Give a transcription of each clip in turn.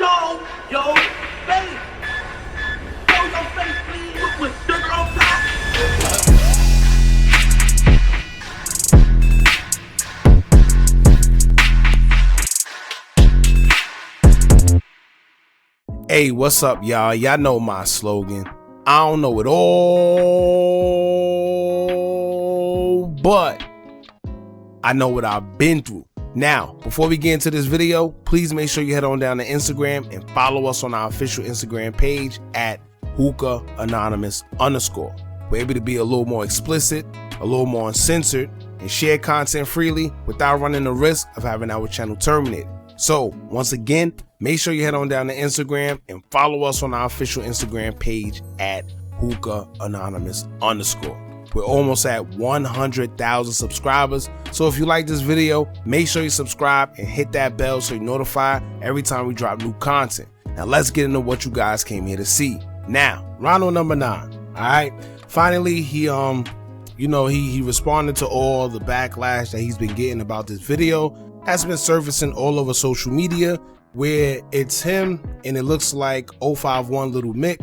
Show your face. Show your face, please. With sugar on top. Hey, what's up, y'all? Y'all know my slogan. I don't know it all, but I know what I've been through. Now, before we get into this video, please make sure you head on down to Instagram and follow us on our official Instagram page at Hookah Anonymous _. We're able to be a little more explicit, a little more uncensored, and share content freely without running the risk of having our channel terminated. So, once again, make sure you head on down to Instagram and follow us on our official Instagram page at Hookah Anonymous _. We're almost at 100,000 subscribers. So if you like this video, make sure you subscribe and hit that bell so you're notified every time we drop new content. Now let's get into what you guys came here to see. Now, RondoNumbaNine. All right. Finally, he responded to all the backlash that he's been getting about this video. Has been surfacing all over social media where it's him and it looks like 051 Lil Mick,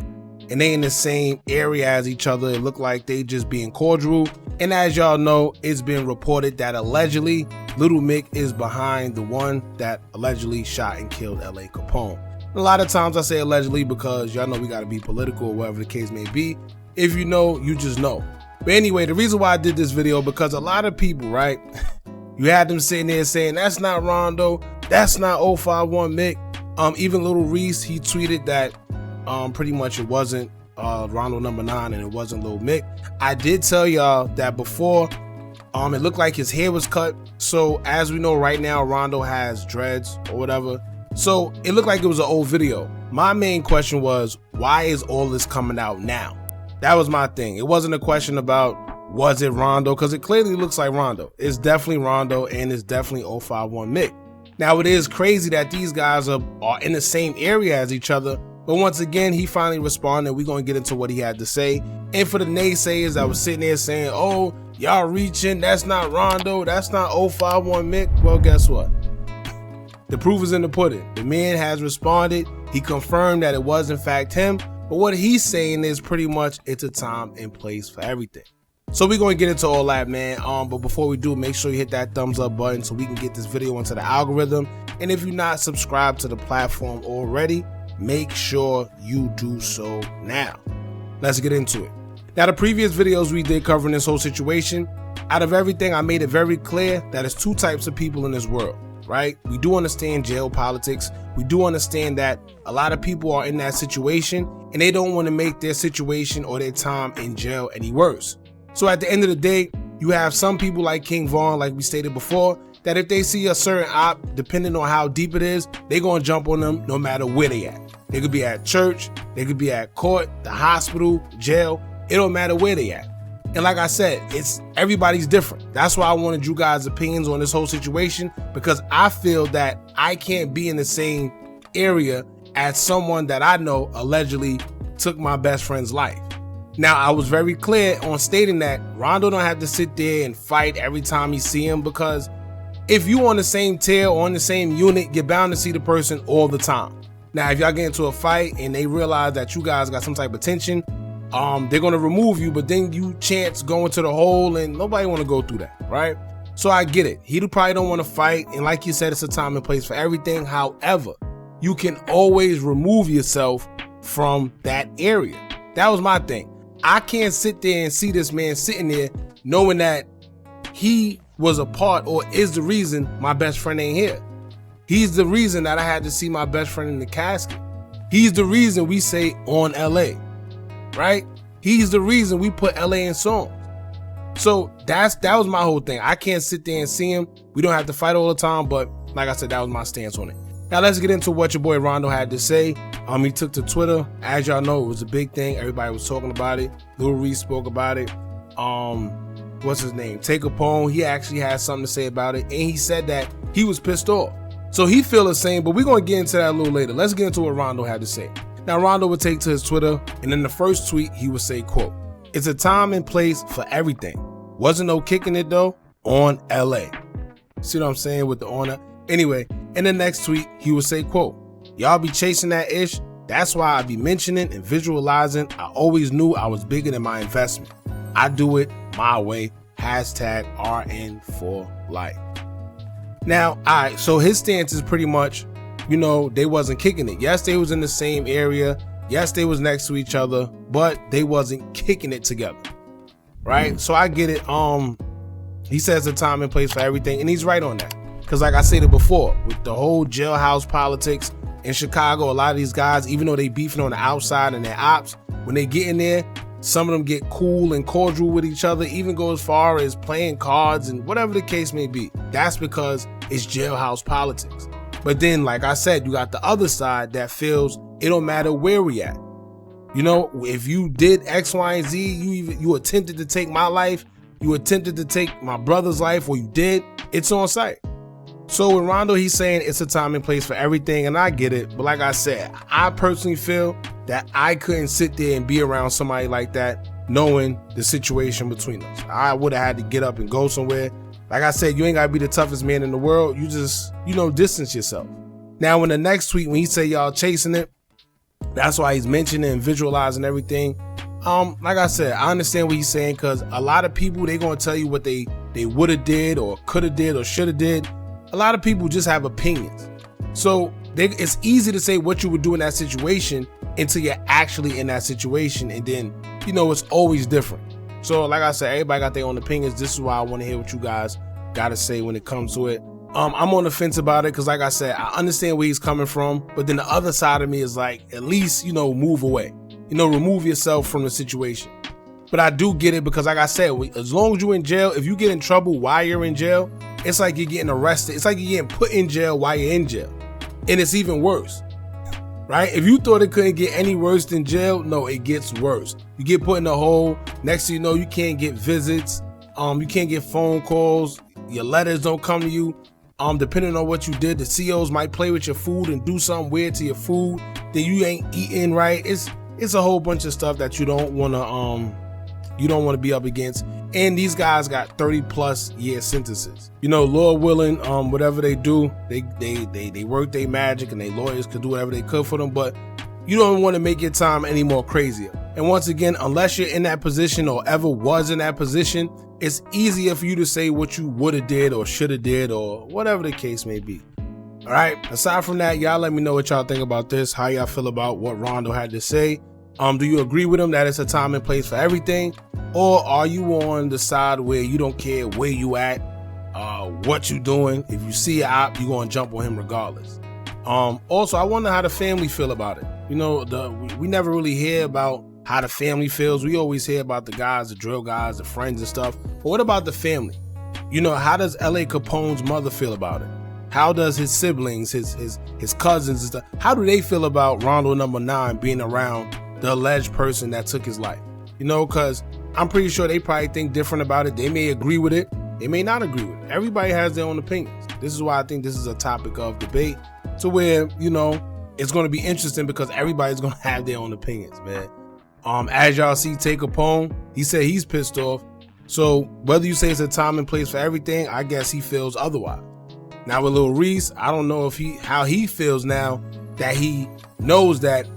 and they in the same area as each other. It looked like they just being cordial. And as y'all know, it's been reported that allegedly Lil Mick is behind the one that allegedly shot and killed LA Capone. A lot of times I say allegedly because y'all know we got to be political or whatever the case may be. If you know, you just know. But anyway, the reason why I did this video, because a lot of people, right, you had them sitting there saying, that's not Rondo, that's not 051 Mick. Even Lil Reese, he tweeted that pretty much it wasn't RondoNumbaNine and it wasn't Lil Mick. I did tell y'all that before, it looked like his hair was cut. So as we know right now, Rondo has dreads or whatever. So it looked like it was an old video. My main question was, why is all this coming out now? That was my thing. It wasn't a question about, was it Rondo? Because it clearly looks like Rondo. It's definitely Rondo and it's definitely 051 Mick. Now it is crazy that these guys are in the same area as each other. But once again, he finally responded. We're going to get into what he had to say. And for the naysayers that was sitting there saying, oh, y'all reaching, that's not Rondo, that's not 051 Mick. Well, guess what? The proof is in the pudding. The man has responded. He confirmed that it was in fact him. But what he's saying is pretty much it's a time and place for everything. So we're going to get into all that, man. But before we do, make sure you hit that thumbs up button so we can get this video into the algorithm. And if you're not subscribed to the platform already, make sure you do so now. Let's get into it. Now, the previous videos we did covering this whole situation, out of everything, I made it very clear that there's two types of people in this world, right? We do understand jail politics. We do understand that a lot of people are in that situation and they don't want to make their situation or their time in jail any worse. So at the end of the day, you have some people like King Vaughn, like we stated before, that if they see a certain op, depending on how deep it is, they're going to jump on them no matter where they at. They could be at church, they could be at court, the hospital, jail. It don't matter where they at. And like I said, everybody's different. That's why I wanted you guys' opinions on this whole situation, because I feel that I can't be in the same area as someone that I know allegedly took my best friend's life. Now, I was very clear on stating that Rondo don't have to sit there and fight every time you see him, because if you on the same tier or on the same unit, you're bound to see the person all the time. Now, if y'all get into a fight and they realize that you guys got some type of tension, they're going to remove you, but then you chance go into the hole and nobody want to go through that, right? So I get it. He probably don't want to fight. And like you said, it's a time and place for everything. However, you can always remove yourself from that area. That was my thing. I can't sit there and see this man sitting there knowing that he was a part or is the reason my best friend ain't here. He's the reason that I had to see my best friend in the casket. He's the reason we say on LA, right? He's the reason we put LA in songs. So that was my whole thing. I can't sit there and see him. We don't have to fight all the time, but like I said, that was my stance on it. Now let's get into what your boy Rondo had to say. He took to Twitter. As y'all know, it was a big thing. Everybody was talking about it. Lil Reese spoke about it. What's his name? Capone. He actually had something to say about it, and he said that he was pissed off. So he feel the same, but we're gonna get into that a little later. Let's get into what Rondo had to say. Now Rondo would take to his Twitter, and in the first tweet, he would say, quote, "It's a time and place for everything. Wasn't no kicking it though on LA." See what I'm saying with the on? Anyway, in the next tweet, he would say, quote, Y'all be chasing that ish. That's why I be mentioning and visualizing. I always knew I was bigger than my investment. I do it my way. Hashtag RN for life. Now, all right, so his stance is pretty much, you know, they wasn't kicking it. Yes, they was in the same area. Yes, they was next to each other, but they wasn't kicking it together. Right? So I get it. He says the time and place for everything, and he's right on that. Because like I said before, with the whole jailhouse politics in Chicago, a lot of these guys, even though they beefing on the outside and they're ops, when they get in there, some of them get cool and cordial with each other, even go as far as playing cards and whatever the case may be. That's because it's jailhouse politics. But then, like I said, you got the other side that feels it don't matter where we at. You know, if you did X, Y, and Z, you attempted to take my life, you attempted to take my brother's life, or you did, it's on site. So with Rondo, he's saying it's a time and place for everything, and I get it. But like I said, I personally feel that I couldn't sit there and be around somebody like that knowing the situation between us. I would have had to get up and go somewhere. Like I said, you ain't gotta be the toughest man in the world. You just, distance yourself. Now in the next tweet, when he say y'all chasing it, that's why he's mentioning and visualizing everything. Like I said, I understand what he's saying, because a lot of people, they gonna tell you what they would have did or could have did or should have did. A lot of people just have opinions. So it's easy to say what you would do in that situation until you're actually in that situation. And then, it's always different. So like I said, everybody got their own opinions. This is why I want to hear what you guys got to say when it comes to it. I'm on the fence about it because like I said, I understand where he's coming from. But then the other side of me is like, at least, move away. Remove yourself from the situation. But I do get it because like I said, as long as you're in jail, if you get in trouble while you're in jail, it's like you're getting arrested. It's like you're getting put in jail while you're in jail. And it's even worse, right? If you thought it couldn't get any worse than jail, no, it gets worse. You get put in a hole. Next thing you know, you can't get visits. You can't get phone calls. Your letters don't come to you. Depending on what you did, the COs might play with your food and do something weird to your food. Then you ain't eating right. It's a whole bunch of stuff that you don't want to be up against. And these guys got 30+ year sentences. Lord willing, whatever they do, they work their magic, and their lawyers could do whatever they could for them. But you don't want to make your time any more crazier. And once again, unless you're in that position or ever was in that position, it's easier for you to say what you would have did or should have did or whatever the case may be. All right. Aside from that, y'all let me know what y'all think about this. How y'all feel about what Rondo had to say. Do you agree with him that it's a time and place for everything? Or are you on the side where you don't care where you at, what you doing? If you see an op, you going to jump on him regardless. Also, I wonder how the family feel about it. We never really hear about how the family feels. We always hear about the guys, the drill guys, the friends and stuff. But what about the family? How does L.A. Capone's mother feel about it? How does his siblings, his cousins and stuff, how do they feel about RondoNumbaNine being around the alleged person that took his life? Because I'm pretty sure they probably think different about it. They may agree with it. They may not agree with it. Everybody has their own opinions. This is why I think this is a topic of debate, to where, it's going to be interesting because everybody's going to have their own opinions, man. As y'all see, Capone, he said he's pissed off. So whether you say it's a time and place for everything, I guess he feels otherwise. Now with Lil Reese, I don't know how he feels now that he knows that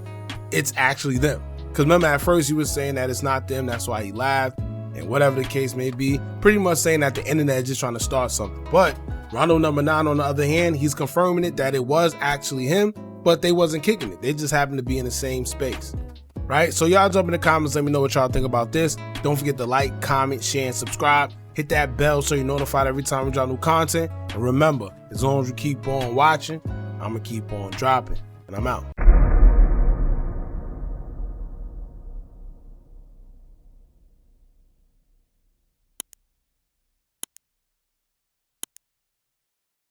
it's actually them. Because remember, at first he was saying that it's not them, that's why he laughed, and whatever the case may be, pretty much saying that the internet is just trying to start something. But RondoNumbaNine, on the other hand, he's confirming it that it was actually him, but they wasn't kicking it. They just happened to be in the same space. Right? So y'all jump in the comments, let me know what y'all think about this. Don't forget to like, comment, share, and subscribe. Hit that bell so you're notified every time we drop new content. And remember, as long as you keep on watching, I'm going to keep on dropping. And I'm out.